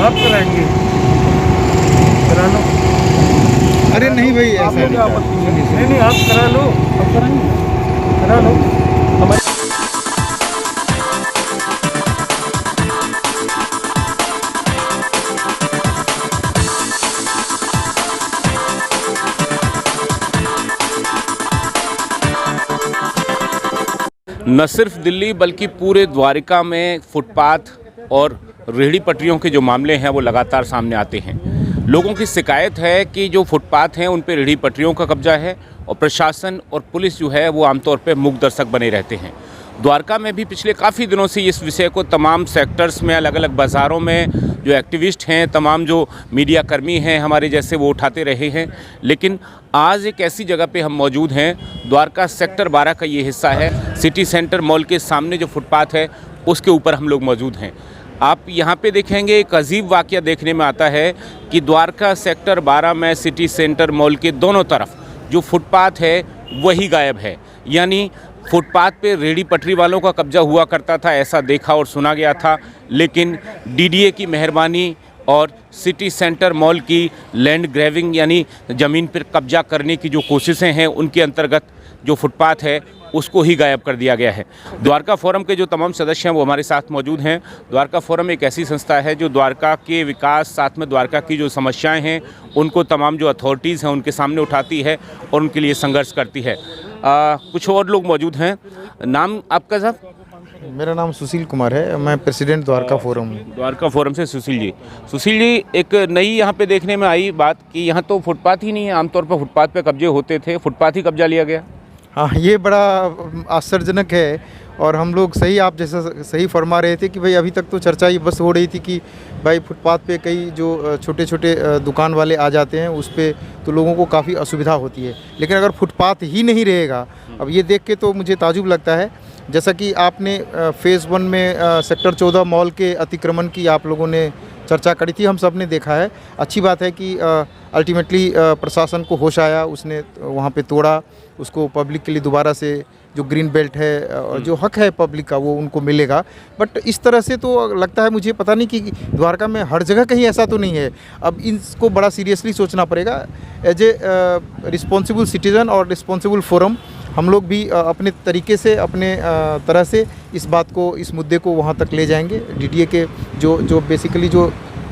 आप कराएंगे, करा लो। अरे नहीं भाई, ऐसा नहीं था। नहीं, आप करा लो, आप कराएंगे, करा लो। हमारे न सिर्फ दिल्ली बल्कि पूरे द्वारका में फुटपाथ और रेहड़ी पटरियों के जो मामले हैं वो लगातार सामने आते हैं। लोगों की शिकायत है कि जो फुटपाथ हैं उन पे रेहड़ी पटरियों का कब्जा है और प्रशासन और पुलिस जो है वो आमतौर पे मूक दर्शक बने रहते हैं। द्वारका में भी पिछले काफ़ी दिनों से इस विषय को तमाम सेक्टर्स में, अलग अलग बाज़ारों में जो एक्टिविस्ट हैं, तमाम जो मीडिया कर्मी हैं हमारे जैसे, वो उठाते रहे हैं। लेकिन आज एक ऐसी जगह पे हम मौजूद हैं, द्वारका सेक्टर 12 का ये हिस्सा है। सिटी सेंटर मॉल के सामने जो फुटपाथ है उसके ऊपर हम लोग मौजूद हैं। आप यहाँ पे देखेंगे एक अजीब वाक़या देखने में आता है कि द्वारका सेक्टर 12 में सिटी सेंटर मॉल के दोनों तरफ जो फुटपाथ है वही गायब है। यानी फुटपाथ पे रेहड़ी पटरी वालों का कब्जा हुआ करता था, ऐसा देखा और सुना गया था। लेकिन डीडीए की मेहरबानी और सिटी सेंटर मॉल की लैंड ग्रैबिंग यानी ज़मीन पर कब्जा करने की जो कोशिशें हैं उनके अंतर्गत जो फुटपाथ है उसको ही गायब कर दिया गया है। द्वारका फोरम के जो तमाम सदस्य हैं वो हमारे साथ मौजूद हैं। द्वारका फोरम एक ऐसी संस्था है जो द्वारका के विकास, साथ में द्वारका की जो समस्याएं हैं उनको तमाम जो अथॉरिटीज़ हैं उनके सामने उठाती है और उनके लिए संघर्ष करती है। कुछ और लोग मौजूद हैं। नाम आपका साहब? मेरा नाम सुशील कुमार है, मैं प्रेसिडेंट द्वारका फोरम हूँ। द्वारका फोरम से सुशील जी। सुशील जी, एक नई यहाँ पे देखने में आई बात कि यहाँ तो फुटपाथ ही नहीं है। आमतौर पर फुटपाथ पे कब्जे होते थे, फुटपाथ ही कब्जा लिया गया। हाँ, ये बड़ा आश्चर्यजनक है। और हम लोग सही, आप जैसा सही फरमा रहे थे कि भाई अभी तक तो चर्चा ये बस हो रही थी कि भाई फुटपाथ पे कई जो छोटे छोटे दुकान वाले आ जाते हैं उस पे तो लोगों को काफ़ी असुविधा होती है। लेकिन अगर फुटपाथ ही नहीं रहेगा, अब ये देख के तो मुझे ताजुब लगता है। जैसा कि आपने फ़ेज़ 1 में सेक्टर 14 मॉल के अतिक्रमण की आप लोगों ने चर्चा करी थी, हम सब ने देखा है। अच्छी बात है कि अल्टीमेटली प्रशासन को होश आया, उसने वहाँ पे तोड़ा, उसको पब्लिक के लिए दोबारा से जो ग्रीन बेल्ट है और जो हक है पब्लिक का वो उनको मिलेगा। बट इस तरह से तो लगता है मुझे, पता नहीं कि द्वारका में हर जगह कहीं ऐसा तो नहीं है। अब इसको बड़ा सीरियसली सोचना पड़ेगा। एज ए रिस्पॉन्सिबल सिटीज़न और रिस्पॉन्सिबल फोरम हम लोग भी अपने तरीके से, अपने तरह से इस बात को, इस मुद्दे को वहाँ तक ले जाएंगे। डीडीए के जो बेसिकली जो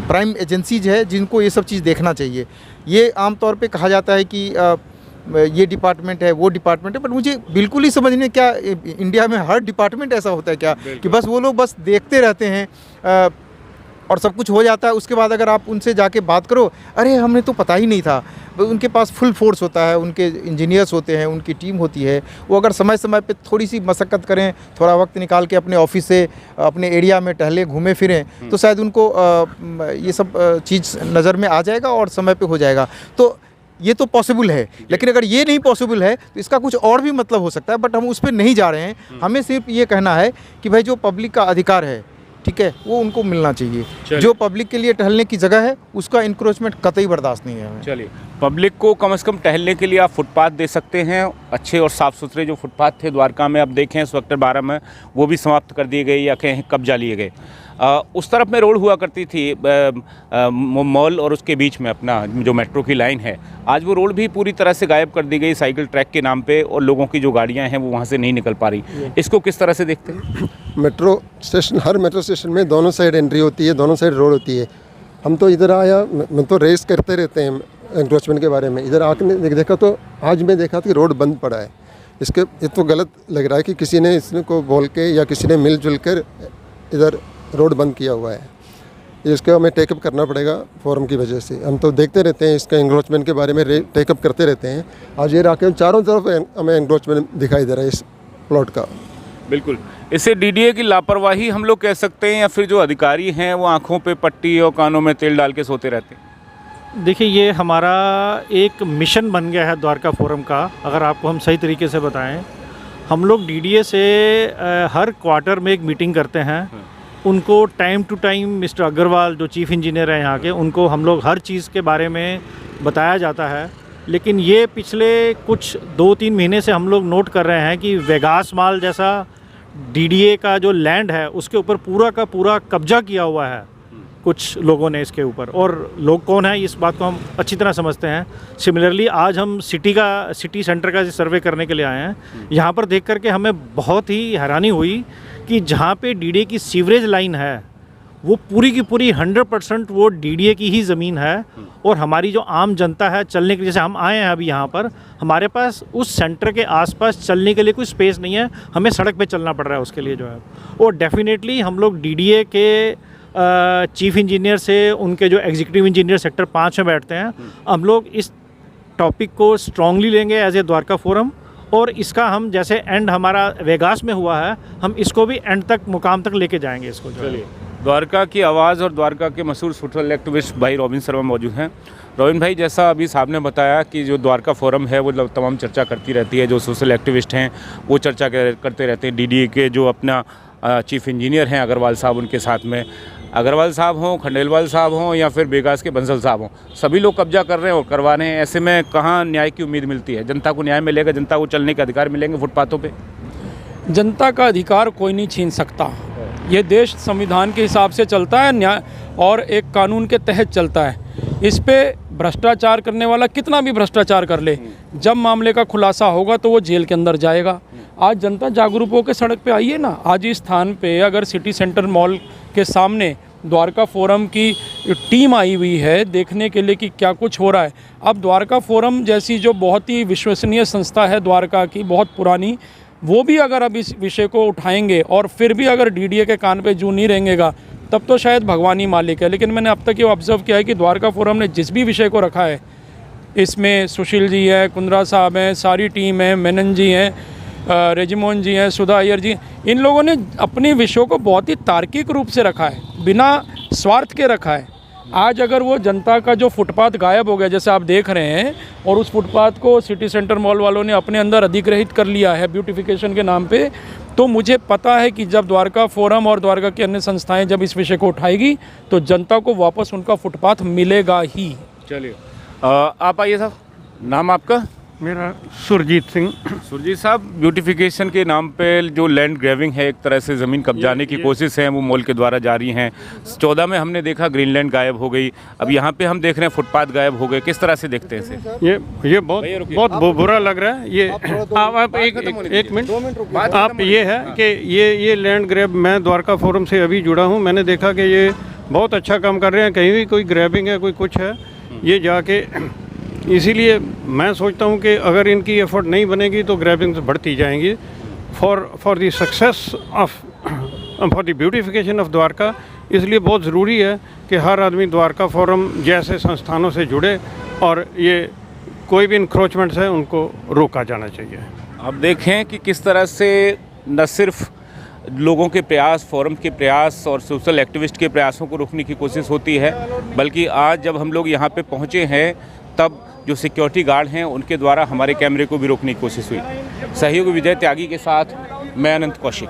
प्राइम एजेंसीज है जिनको ये सब चीज़ देखना चाहिए। ये आमतौर पे कहा जाता है कि ये डिपार्टमेंट है, वो डिपार्टमेंट है, बट मुझे बिल्कुल ही समझ नहीं, क्या इंडिया में हर डिपार्टमेंट ऐसा होता है क्या कि बस वो लोग बस देखते रहते हैं और सब कुछ हो जाता है। उसके बाद अगर आप उनसे जाके बात करो, अरे हमें तो पता ही नहीं था। उनके पास फुल फोर्स होता है, उनके इंजीनियर्स होते हैं, उनकी टीम होती है। वो अगर समय समय पे थोड़ी सी मशक्क़त करें, थोड़ा वक्त निकाल के अपने ऑफिस से अपने एरिया में टहले घूमे फिरें तो शायद उनको ये सब चीज़ नज़र में आ जाएगा और समय पे हो जाएगा। तो ये तो पॉसिबल है। लेकिन अगर ये नहीं पॉसिबल है तो इसका कुछ और भी मतलब हो सकता है, बट हम उस पर नहीं जा रहे हैं। हमें सिर्फ ये कहना है कि भाई जो पब्लिक का अधिकार है, ठीक है, वो उनको मिलना चाहिए। जो पब्लिक के लिए टहलने की जगह है उसका इंक्रोचमेंट कतई बर्दाश्त नहीं है। चलिए, पब्लिक को कम से कम टहलने के लिए आप फुटपाथ दे सकते हैं। अच्छे और साफ़ सुथरे जो फुटपाथ थे द्वारका में, अब देखें सेक्टर 12 में, वो भी समाप्त कर दिए गए या कहीं कब्जा लिए गए। उस तरफ में रोड हुआ करती थी मॉल और उसके बीच में अपना जो मेट्रो की लाइन है, आज वो रोड भी पूरी तरह से गायब कर दी गई साइकिल ट्रैक के नाम पे, और लोगों की जो गाड़ियां हैं वो वहाँ से नहीं निकल पा रही। इसको किस तरह से देखते हैं? मेट्रो स्टेशन, हर मेट्रो स्टेशन में दोनों साइड एंट्री होती है, दोनों साइड रोड होती है। हम तो इधर आया, मैं तो रेस करते रहते हैं एंक्रोचमेंट के बारे में। इधर आके देखा तो आज मैं देखा कि रोड बंद पड़ा है। इसके ये तो गलत लग रहा है कि किसी ने इसको बोल के या किसी ने मिलजुल कर इधर रोड बंद किया हुआ है। इसका हमें टेकअप करना पड़ेगा फोरम की वजह से। हम तो देखते रहते हैं इसका एंक्रोचमेंट के बारे में, टेकअप करते रहते हैं। आज ये राकेश चारों तरफ हमें एंक्रोचमेंट दिखाई दे रहा है इस प्लॉट का। बिल्कुल, इसे डीडीए की लापरवाही हम लोग कह सकते हैं, या फिर जो अधिकारी हैं वो आंखों पे पट्टी और कानों में तेल डाल के सोते रहते हैं। देखिए, ये हमारा एक मिशन बन गया है द्वारका फोरम का। अगर आपको हम सही तरीके से बताएं, हम लोग डीडीए से हर क्वार्टर में एक मीटिंग करते हैं। उनको time to time mister Agarwal जो चीफ़ इंजीनियर हैं यहाँ के, उनको हम लोग हर चीज़ के बारे में बताया जाता है। लेकिन ये पिछले कुछ 2-3 महीने से हम लोग नोट कर रहे हैं कि वेगास मॉल जैसा डीडीए का जो लैंड है उसके ऊपर पूरा का पूरा कब्जा किया हुआ है कुछ लोगों ने इसके ऊपर, और लोग कौन है इस बात को हम अच्छी तरह समझते हैं। सिमिलरली आज हम सिटी सेंटर का सर्वे करने के लिए आए हैं। यहाँ पर देख करके हमें बहुत ही हैरानी हुई कि जहाँ पे डीडीए की सीवरेज लाइन है वो पूरी की पूरी 100% वो डीडीए की ही ज़मीन है, और हमारी जो आम जनता है चलने के, जैसे हम आए हैं अभी यहाँ पर, हमारे पास उस सेंटर के आसपास चलने के लिए कोई स्पेस नहीं है, हमें सड़क पे चलना पड़ रहा है उसके लिए जो है। और डेफिनेटली हम लोग डीडीए के चीफ इंजीनियर से, उनके जो एग्जीक्यूटिव इंजीनियर सेक्टर 5 में बैठते हैं, हम लोग इस टॉपिक को स्ट्रांगली लेंगे एज ए द्वारका फोरम, और इसका हम जैसे एंड हमारा वेगास में हुआ है, हम इसको भी एंड तक, मुकाम तक लेके जाएंगे इसको जो है। द्वारका की आवाज़ और द्वारका के मशहूर सोशल एक्टिविस्ट भाई रॉबिन शर्मा मौजूद हैं। रॉबिन भाई, जैसा अभी साहब ने बताया कि जो द्वारका फोरम है वो तमाम चर्चा करती रहती है, जो सोशल एक्टिविस्ट हैं वो चर्चा करते रहते हैं। डीडीए के जो अपना चीफ इंजीनियर हैं अग्रवाल साहब, उनके साथ में अग्रवाल साहब हों, खंडेलवाल साहब हों या फिर बेगास के बंसल साहब हों, सभी लोग कब्जा कर रहे हैं और करवा रहे हैं। ऐसे में कहाँ न्याय की उम्मीद मिलती है? जनता को न्याय मिलेगा? जनता को चलने के अधिकार मिलेंगे फुटपाथों पे? जनता का अधिकार कोई नहीं छीन सकता। ये देश संविधान के हिसाब से चलता है, न्याय और एक कानून के तहत चलता है। इस पे भ्रष्टाचार करने वाला कितना भी भ्रष्टाचार कर ले, जब मामले का खुलासा होगा तो वो जेल के अंदर जाएगा। आज जनता जागरूक होकर सड़क पे आइए ना। आज इस स्थान पे अगर सिटी सेंटर मॉल के सामने द्वारका फोरम की टीम आई हुई है देखने के लिए कि क्या कुछ हो रहा है। अब द्वारका फोरम जैसी जो बहुत ही विश्वसनीय संस्था है द्वारका की, बहुत पुरानी, वो भी अगर अब इस विषय को उठाएंगे और फिर भी अगर डीडीए के कान पे जू नहीं रहेंगा, तब तो शायद भगवान ही मालिक है। लेकिन मैंने अब तक ये ऑब्जर्व किया है कि द्वारका फोरम ने जिस भी विषय को रखा है, इसमें सुशील जी है, कुंद्रा साहब हैं, सारी टीम है, मेनन जी हैं, रेजिमोन जी हैं, सुधा अय्यर जी, इन लोगों ने अपने विषयों को बहुत ही तार्किक रूप से रखा है, बिना स्वार्थ के रखा है। आज अगर वो जनता का जो फुटपाथ गायब हो गया, जैसे आप देख रहे हैं, और उस फुटपाथ को सिटी सेंटर मॉल वालों ने अपने अंदर अधिग्रहित कर लिया है ब्यूटिफिकेशन के नाम पे, तो मुझे पता है कि जब द्वारका फोरम और द्वारका की अन्य संस्थाएं जब इस विषय को उठाएगी तो जनता को वापस उनका फुटपाथ मिलेगा ही। चलिए, आप आइए साहब, नाम आपका? मेरा सुरजीत सिंह। सुरजीत साहब, ब्यूटिफिकेशन के नाम पे जो लैंड ग्रैबिंग है, एक तरह से ज़मीन कब्जाने की कोशिश है, वो मॉल के द्वारा जारी हैं। 14 में हमने देखा ग्रीनलैंड गायब हो गई, अब यहाँ पे हम देख रहे हैं फुटपाथ गायब हो गए। किस तरह से देखते हैं इसे? ये बहुत बुरा लग रहा है। ये आप एक मिनट, आप ये है कि ये लैंड ग्रैब, मैं द्वारका फोरम से अभी जुड़ा हूँ, मैंने देखा कि ये बहुत अच्छा काम कर रहे हैं। कहीं भी कोई ग्रैबिंग है, कोई कुछ है, ये जाके, इसीलिए मैं सोचता हूँ कि अगर इनकी एफर्ट नहीं बनेगी तो ग्रैबिंग बढ़ती जाएंगी। For the success of for the beautification of Dwarka, इसलिए बहुत ज़रूरी है कि हर आदमी द्वारका फोरम जैसे संस्थानों से जुड़े और ये कोई भी इंक्रोचमेंट्स है उनको रोका जाना चाहिए। अब देखें कि किस तरह से न सिर्फ लोगों के प्रयास, फोरम के प्रयास और सोशल एक्टिविस्ट के प्रयासों को रोकने की कोशिश होती है, बल्कि आज जब हम लोग यहाँ पे पहुँचे हैं तब जो सिक्योरिटी गार्ड हैं उनके द्वारा हमारे कैमरे को भी रोकने की कोशिश हुई। सहयोगी विजय त्यागी के साथ मैं अनंत कौशिक।